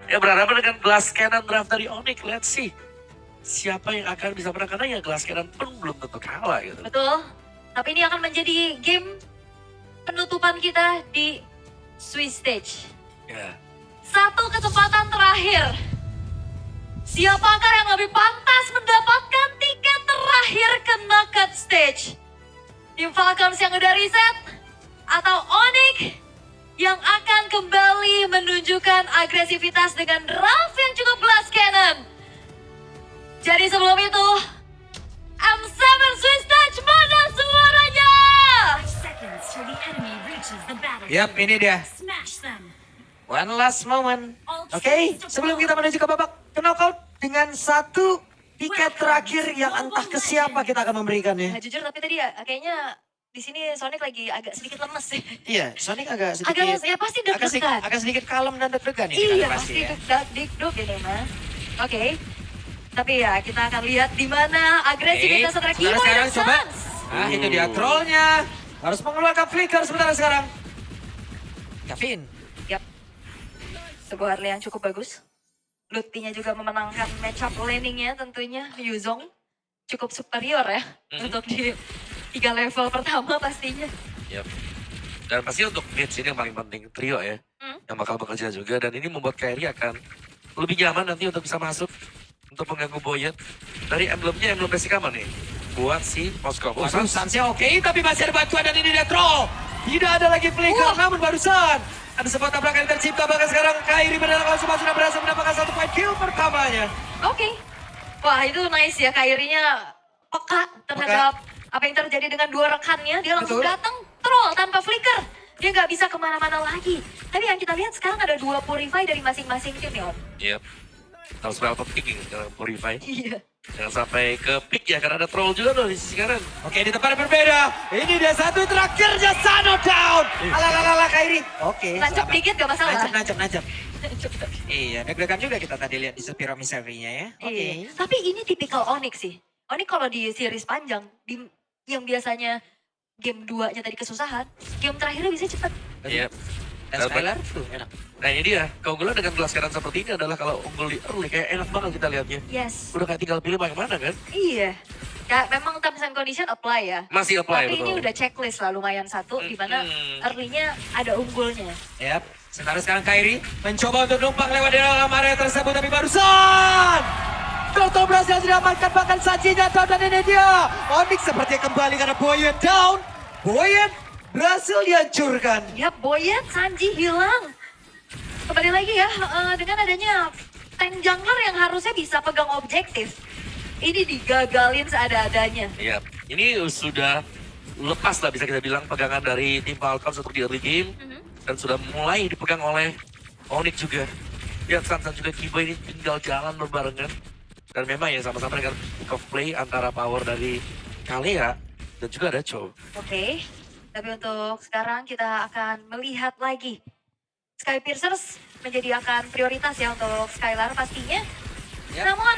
Ya berhadapan dengan Glass Cannon draft dari Onyx. Let's see. Siapa yang akan bisa menang, karena ya Glass Cannon pun belum tentu kalah gitu. Betul. Tapi ini akan menjadi game penutupan kita di Swiss Stage. Ya. Satu kesempatan terakhir. Siapakah yang lebih pantas mendapatkan tiket terakhir ke knockout stage? Tim Falcons yang udah reset atau Onyx yang akan kembali menunjukkan agresivitas dengan draft yang cukup Glass Cannon. Jadi sebelum itu, M7 Swiss Stage, mana suaranya? Yap, ini dia. One last moment. Oke, sebelum kita menuju ke babak knockout dengan satu tiket terakhir yang entah ke siapa kita akan memberikannya. Nah, jujur tapi tadi ya kayaknya di sini Sonic lagi agak sedikit lemes sih. Iya, Sonic agak sedikit. Ya pasti deg-degan. Agak sedikit kalem dan deg-degan ini. Iya, pasti ya. deg-deg ini mah. Oke. Tapi ya kita akan lihat di mana agresivitas antara Kimo dan coba. Sans. Nah, itu dia trollnya. Harus mengeluarkan flicker sebentar sekarang. Kevin. Yap. Sebuah early yang cukup bagus. Lutfi-nya juga memenangkan matchup laning-nya tentunya. Yuzong cukup superior ya untuk di 3 level pertama pastinya. Yap. Dan pasti untuk mid sini yang paling penting trio ya. Yang bakal bekerja juga, dan ini membuat Kairi akan lebih nyaman nanti untuk bisa masuk untuk mengganggu Boyet. Dari emblemnya, emblem basic aman nih buat si Moskow. Waduh, Sansnya oke, tapi masih ada bantuan dan ini dia troll. Tidak ada lagi flicker, namun barusan ada sebuah tabrakan yang tercipta. Bahkan sekarang Kairi berdalam langsung sudah berhasil mendapatkan satu point kill pertamanya. Oke. Wah itu nice ya, Kairinya peka terhadap apa yang terjadi dengan dua rekannya. Dia langsung datang troll tanpa flicker. Dia nggak bisa kemana-mana lagi. Tapi yang kita lihat sekarang ada 2 purify dari masing-masing tim ya Om. Yap. Harus berapa pick dalam purify. Iya. Jangan sampai ke pick ya, karena ada troll juga loh di sisi kanan. Oke, di tempat yang berbeda. Ini dia satu terakhirnya, Sano down. Alah Kairi. Oke. Nancep dikit gak masalah. Nancep. Iya, deg-degan juga kita tadi lihat di Sepiro Misery-nya ya. Iya. Tapi ini tipikal Onyx sih. Onyx kalau di series panjang, yang biasanya game 2-nya tadi kesusahan, game terakhirnya bisa cepet. Iya. Dan Skylar tuh enak. Nah ini dia, keunggulan dengan Glass Cannon seperti ini adalah kalau unggul di early kayak enak banget kita lihatnya. Yes. Udah kayak tinggal pilih yang mana kan? Iya. Ya memang terms and condition apply ya. Masih apply, tapi betul. ini udah checklist lah lumayan satu, di mana early-nya ada unggulnya. Yap. Sekarang Kairi mencoba untuk numpang lewat di dalam area tersebut, tapi barusan Dokter berhasil didapatkan, bahkan sajinya down, dan ini dia Onyx seperti kembali karena Boyet down. Boyet berhasil dihancurkan. Ya Boyet, Sanji hilang. Kembali lagi ya, dengan adanya tank jungler yang harusnya bisa pegang objektif. Ini digagalin seadanya. Iya, ini sudah lepas lah bisa kita bilang pegangan dari tim Falcons untuk di early game. Dan sudah mulai dipegang oleh Onyx juga. Lihat Sansan juga Kiba ini tinggal jalan berbarengan. Dan memang ya sama-sama dengan pick of play antara power dari Kalea dan juga ada Cho. Oke, tapi untuk sekarang kita akan melihat lagi. Sky Piercers menjadi akan prioritas ya untuk Skylar pastinya. Yap. Namun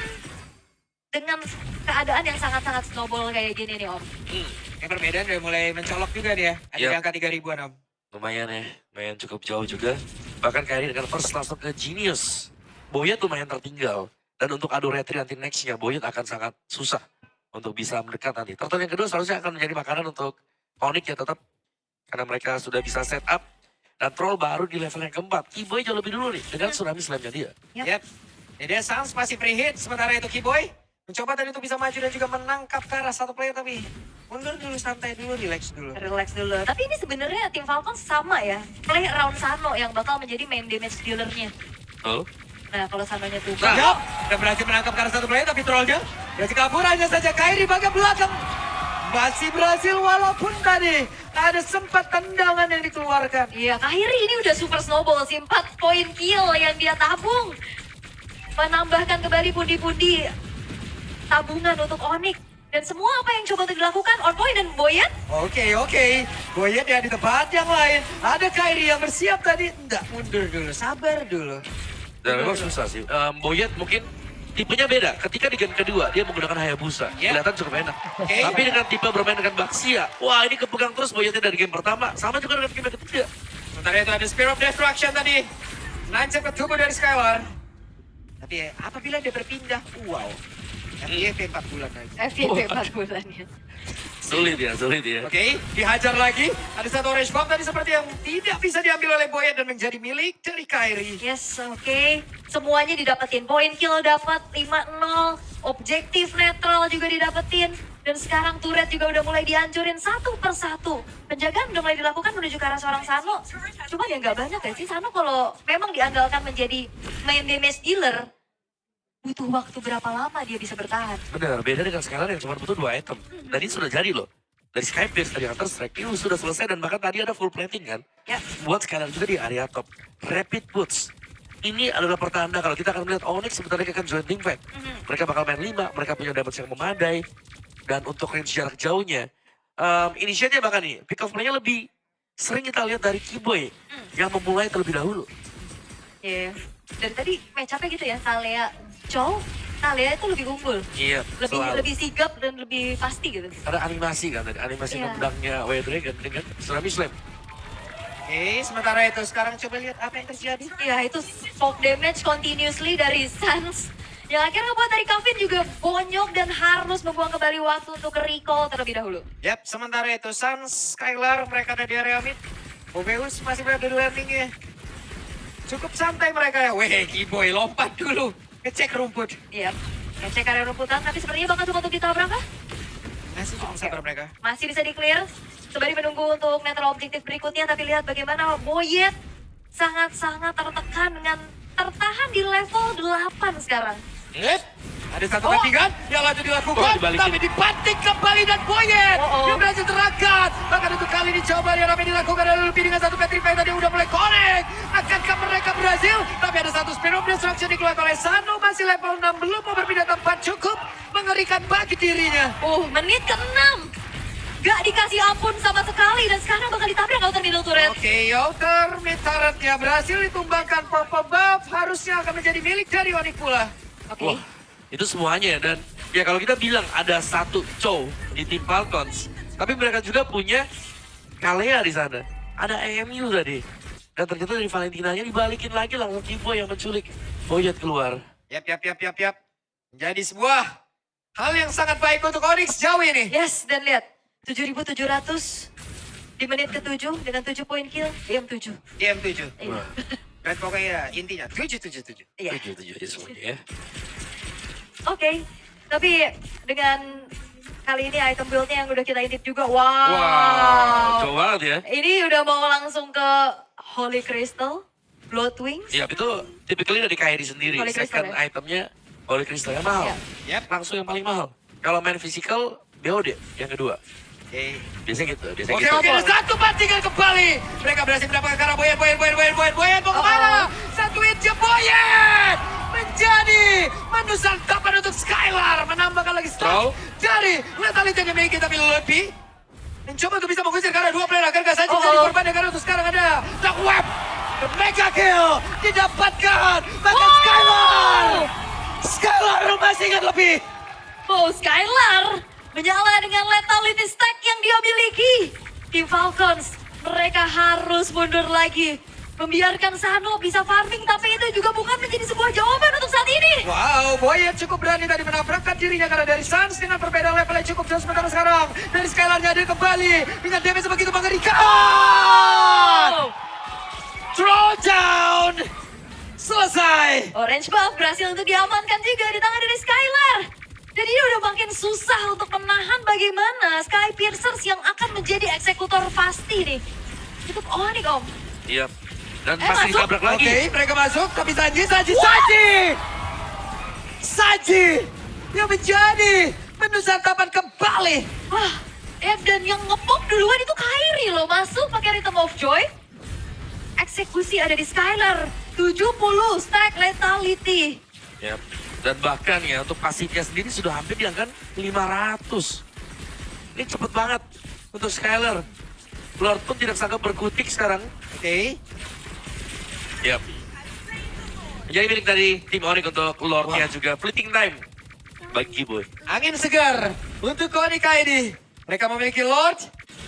dengan keadaan yang sangat-sangat snowball kayak gini nih Om. Yang perbedaan udah mulai mencolok juga dia. Ada di angka 3.000-an Om. Lumayan ya, lumayan cukup jauh juga. Bahkan Kairi dengan first langsung ke Genius. Boyet lumayan tertinggal. Dan untuk adu retry nanti nextnya, Boyet akan sangat susah untuk bisa mendekat nanti. Turtle yang kedua seharusnya akan menjadi makanan untuk Onyx ya tetap. Karena mereka sudah bisa set up. Dan troll baru di level yang keempat. Kiboy jauh lebih dulu nih dengan tsunami slam-nya dia. Yap. Ini dia Sans masih preheat, sementara itu Kiboy mencoba tadi untuk bisa maju dan juga menangkap ke arah satu player, tapi mundur dulu, santai dulu, relax dulu. Relax dulu. Tapi ini sebenarnya tim Falcons sama ya. Play around Sano yang bakal menjadi main damage dealer-nya. Oh. Nah kalau Sanonya tuh. Yap, dan berhasil menangkap ke arah satu player, tapi trollnya berhasil kabur, hanya saja Kairi bagian belakang. Masih berhasil walaupun tadi ada sempat tendangan yang dikeluarkan. Iya, Kairi ini udah super snowball sih. 4 poin kill yang dia tabung. Menambahkan kembali pundi-pundi tabungan untuk Onyx. Dan semua apa yang coba untuk dilakukan on point dan Boyet. Oke. Boyet ya di tempat yang lain. Ada Kairi yang bersiap tadi. Enggak, mundur dulu, sabar dulu. Dan memang susah sih. Boyet mungkin tipenya beda. Ketika di game kedua dia menggunakan Hayabusa. Kelihatan cukup enak. Tapi dengan tipe bermain dengan Baxia. Wah ini kepegang terus Boyetnya dari game pertama. Sama juga dengan game ketiga. Sementara itu ada Spear of Destruction tadi. Nancap ke tubuh dari Skylar. Tapi apabila dia berpindah, wow. FYP 4 bulan lagi. FYP 4 bulan ya. Sulit ya. Oke, dihajar lagi. Ada satu orange bomb tadi seperti yang tidak bisa diambil oleh Boyet dan menjadi milik dari Kairi. Yes, oke. Semuanya didapetin. Poin kill dapat 5-0. Objektif netral juga didapetin. Dan sekarang turret juga udah mulai dihancurin satu persatu. Penjagaan udah mulai dilakukan menuju ke arah seorang Sano. Cuma ya nggak banyak ya sih. Sano kalau memang diandalkan menjadi main damage dealer, butuh waktu berapa lama dia bisa bertahan? Benar, beda dengan Skylar yang cuma butuh 2 item. Dan ini sudah jadi loh. Dari Skypierce, dari Hunter Strike, ini sudah selesai dan bahkan tadi ada full plating kan. Ya. Buat Skylar juga di area top. Rapid Boots. Ini adalah pertanda kalau kita akan melihat Onyx sebentar lagi akan join team fight. Mereka bakal main 5, mereka punya damage yang memadai. Dan untuk range jarak jauhnya, inisiatifnya bahkan nih, pick off play-nya lebih sering kita lihat dari Kiboy yang memulai terlebih dahulu. Iya. Dan tadi match up-nya gitu ya, Talea Chow, Talea itu lebih unggul. Iya, Lebih sigap dan lebih pasti gitu. ada animasi kan tadi, animasi Iya. nendangnya White Dragon dengan Tsunami Slam. Oke, sementara itu sekarang coba lihat apa yang terjadi. Iya, itu poke damage continuously dari Sans. Yang akhirnya buat dari Kavin juga bonyok dan harus membuang kembali waktu untuk ke recall terlebih dahulu. Yap, sementara itu Sans, Skylar, mereka ada di area mid. Bobeus masih berada di landingnya. Cukup santai mereka ya. Weh, Kiboy lompat dulu. Ngecek rumput. Iya, ngecek area rumputan, tapi sepertinya bakal coba untuk ditabrak kah? Masih cukup sabar mereka. Masih bisa di-clear. Sembari menunggu untuk netral objektif berikutnya, tapi lihat bagaimana Boyet sangat-sangat tertekan dengan tertahan di level 8 sekarang. Ada satu bandingan yang lanjut dilakukan, dibalikin. tapi dibanting kembali dan Boyet. Dia berhasil terangkat. Bahkan untuk kali ini coba yang ramai dilakukan adalah lebih dengan satu petrify tadi udah mulai connect. Akankah mereka berhasil? Tapi ada satu spin of destruction dikeluarkan oleh Sano. Masih level 6, belum mau berpindah tempat, cukup mengerikan bagi dirinya. Menit ke-6. Gak dikasih ampun sama sekali dan sekarang bakal ditabrak outer middle turret. Oke, Outer mid-turretnya berhasil ditumbangkan. Pop-up buff harusnya akan menjadi milik dari Onyx pula. Oke. Wah, itu semuanya dan ya kalau kita bilang ada satu Chow di tim Falcons, tapi mereka juga punya Kalea di sana. Ada AMU tadi. Dan ternyata dari Valentinanya dibalikin lagi langsung Kiboy yang menculik Boyet keluar. Yap. Menjadi sebuah hal yang sangat baik untuk Onyx jauh ini. Yes, dan lihat 7.700 di menit ke-7 dengan 7 poin kill, diam 7. DM 7. Iya. Dan pokoknya intinya 777. Iya. 7 aja semuanya ya. Oke, tapi dengan kali ini item build-nya yang udah kita intip juga, wow. Jauh banget ya. Ini udah mau langsung ke Holy Crystal, Blood Wings. Ya itu typically dari Kairi sendiri. Holy Crystal, Second ya? itemnya Holy Crystal yang mahal. Yap. Langsung yang paling mahal. Kalau main physical, BOD yang kedua. Oke. Biasanya gitu, biasanya Oke, gitu. ada satu bandingan kembali. Mereka berhasil mendapatkan ke arah Boyet mau kemana? Satu hit Boyet menjadi menusantapan untuk Skylar. Menambahkan lagi Troll. stroke dari Lethality yang dimiliki tapi lebih. Mencoba untuk bisa mengusir karena dua player agar gak saja jadi korban karena untuk sekarang ada Dark Web. The mega kill didapatkan. Bahkan Skylar masih ingat lebih. Skylar menyala dengan lethality stack yang dia miliki. Tim Falcons, mereka harus mundur lagi. Membiarkan Sano bisa farming, tapi itu juga bukan menjadi sebuah jawaban untuk saat ini. Wow, Boyet cukup berani tadi menabrakkan dirinya karena dari Sans dengan perbedaan level yang cukup jauh sementara sekarang. Dari Skylarnya dia kembali dengan damage sebegitu mengerikan. Throwdown selesai. Orange buff berhasil untuk diamankan juga di tangan dari Skylar. Jadi ini udah makin susah untuk menahan bagaimana Skypiercers yang akan menjadi eksekutor pasti nih. Untuk Onyx, Om. Iya. Dan masuk. pasti ditabrak lagi. Oke, mereka masuk tapi Saji yang menjadi menusantapan kembali. Wah, dan yang ngepop duluan itu Kairi loh. Masuk pakai Rhythm of Joy. Eksekusi ada di Skylar. 70 stack lethality. Ya. Dan bahkan ya untuk pasifnya sendiri sudah hampir di angka 500. Ini cepet banget untuk Skylar. Lord pun tidak sangka berkutik sekarang. Oke. Yap. Jadi milik dari tim Onyx untuk Lordnya juga. Fleeting time bagi Kiboy. Angin segar untuk Onyx ini. Mereka memiliki Lord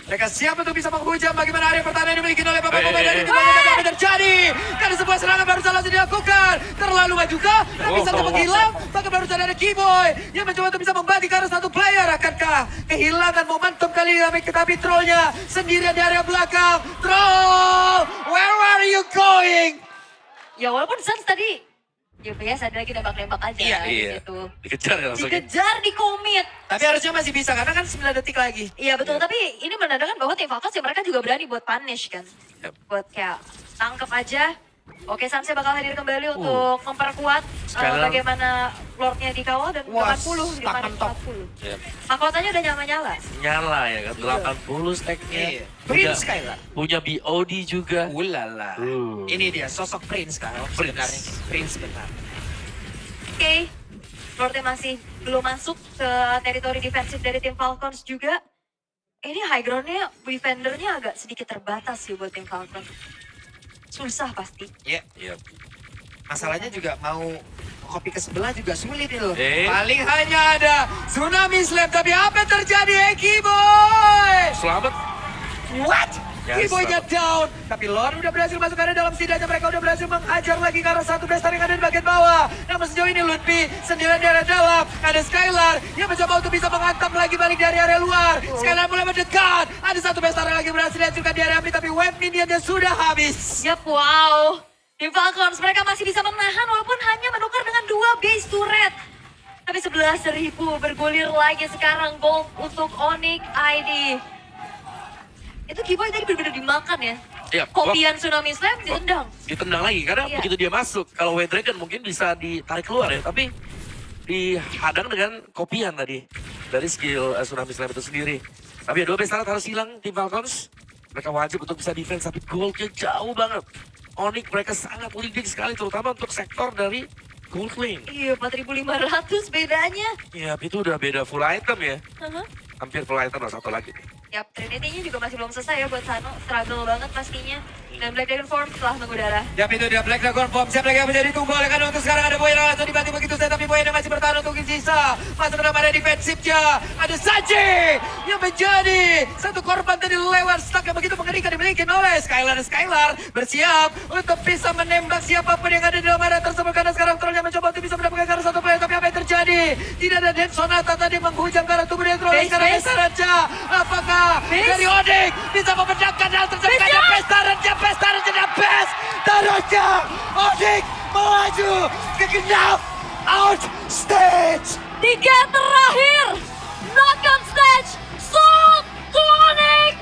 Mereka siap untuk bisa menghujam bagaimana area pertahanan yang dimiliki oleh pemain-pemain dari tim Falcons. Tapi apa yang terjadi? Karena sebuah serangan baru saja dilakukan. Terlalu maju juga, tapi satu menghilang. Bahkan baru saja ada Keyboy yang mencoba untuk bisa membagi ke arah satu player. Akankah kehilangan momentum kali ini? Tapi trollnya sendirian di area belakang. Troll, where are you going? Ya walaupun Suns tadi, ya biasa ada lagi nembak-nembak aja Iya, di Iya, situ. dikejar ya langsung. Dikejar, di komit. Tapi harusnya masih bisa karena kan 9 detik lagi. Iya betul, tapi ini menandakan bahwa tim Falcons ya mereka juga berani buat punish kan. Yep. Buat kayak tangkep aja. Oke, Sunsnya bakal hadir kembali untuk memperkuat Sekarang- bagaimana Lordnya dikawal dan Wah, 80, stuck on top. 40. Iya. Mahkotanya udah nyala-nyala. Nyala ya kan, 80 stacknya. Iya. Prince Skylar. Punya BOD juga. Ulala. Ini dia sosok Prince kan sebenarnya. Prince benar. Oke, Lordnya masih belum masuk ke teritori defensif dari tim Falcons juga. Ini high ground-nya, defendernya agak sedikit terbatas sih buat tim Falcons. Susah pasti. Ya, Iya. masalahnya juga mau kopi ke sebelah juga sulit nih loh. Eh. Paling hanya ada Tsunami Slam, tapi apa yang terjadi? Keyboy! Selamat. What? Nyasar. Keyboy-nya down. Tapi Lord udah berhasil masuk ke dalam, setidaknya mereka udah berhasil menghajar lagi ke arah satu base yang ada di bagian bawah. Namun sejauh ini Lutfi sendirian di area dalam. Ada Skylar yang mencoba untuk bisa menghantam lagi balik dari area luar. Skylar mulai mendekat. Ada satu base yang lagi berhasil dihancurkan di area api, tapi wave minionnya sudah habis. Yap, wow. Tim Falcons mereka masih bisa menahan walaupun hanya menukar dengan 2 base turret. Tapi 11.000 bergulir lagi sekarang gold untuk Onyx ID. Itu Keyboy tadi benar-benar dimakan ya. Iya, Kopian Tsunami Slam ditendang. ditendang lagi karena Iya. begitu dia masuk, kalau White Dragon mungkin bisa ditarik keluar ya, tapi dihadang dengan kopian tadi dari skill Tsunami Slam itu sendiri. Tapi ya 2 base turret harus hilang tim Falcons. Mereka wajib untuk bisa defense, tapi goldnya jauh banget. Onyx mereka sangat leading sekali, terutama untuk sektor dari gold lane. Iya, 4.500 bedanya. Ya itu udah beda full item ya, Haha. hampir full item lah satu lagi. Yap, Trinity-nya juga masih belum selesai ya buat Sano. Struggle banget pastinya. Dan Black Dragon Form telah mengudara. Yap, itu dia Black Dragon Bomb. Siap lagi yang menjadi tunggu oleh karena untuk sekarang ada Boy yang langsung dibantu begitu saja. Tapi Boy yang masih bertahan untuk sisa. Masuk ke dalam area defensifnya. Ada Saji yang menjadi satu korban tadi lewat stuck yang begitu mengerikan dimiliki oleh Skylar. Skylar bersiap untuk bisa menembak siapapun yang ada di dalam area tersebut. Karena sekarang trollnya mencoba untuk bisa mendapatkan ke arah satu player. Tapi apa yang terjadi? Tidak ada Dead Sonata tadi menghujam ke arah tubuh dari troll. Base, Sekarang base. Raja. Apakah Base. dari Onyx bisa membedakan hal tersebut? Base, Ada ya. Pesta dan Best. Terusnya Onyx melaju ke genap out stage. 3 terakhir. Knockout stage. Soul to Onyx.